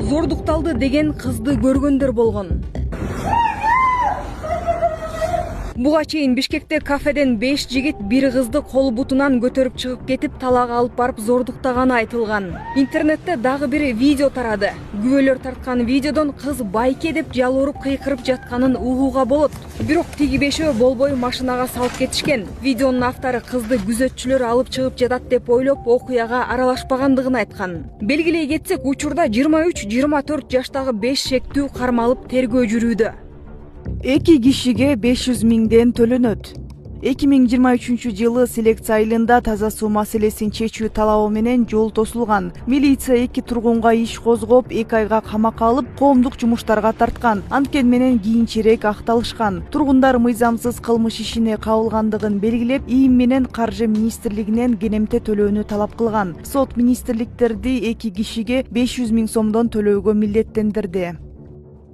Зордукталды деген кызды көргөндөр болгон. Буга чейин Бишкекте кафеден 5 жигит бир кызды кол бутунан көтөрүп чыгып кетип, талак алып барып зордуктаганы айтылган. Интернетте дагы бир видео тарады. Күбөлөр тарткан видеодон кыз байке деп жалбырып кыйкырып жатканын угууга болот. Бирок тиги бешөө болбой машинага салып кетишкен. Видеонун автору кызды күзөтчүлөр алып чыгып жатат деп ойлоп, окуяга аралашпагандыгын айткан. Белгилей кетсек, учурда 23-24 жаштагы 5 шектүү кармалып тергөө жүрүүдө. 2 кишиге 500 миңден төлөнөт. 2023-жылы селекция айылында таза суу маселесин чечүү талабы менен жол тосулган. Милиция 2 тургунга иш козгоп, 2 айга камакка алып, коомдук жумуштарга тарткан. Анткени менен кийинчерээк акталышкан. Тургундар мыйзамсыз кылмыш ишине кабылгандыгын белгилеп, ИИМ менен Каржы министрлигинен кенемте төлөөнү талап кылган. Сот министрликтерди 2 кишиге 500 миң сомдон төлөөгө милдеттендирди.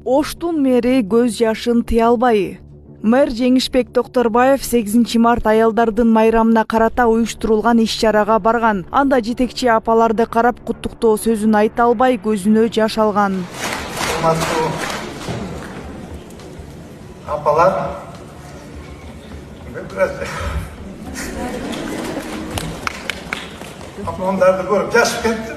Оштун мэри көз жашын тыя албай. Мэр Жеңишбек Токторбаев 8 март аялдардын майрамына карата уюштурулган иш-чарага барган. Анда жетекчи апаларды карап куттуктоо сөзүн айта албай көзүнө жаш алган. Апалар апамдарды көрүп жашып кетти.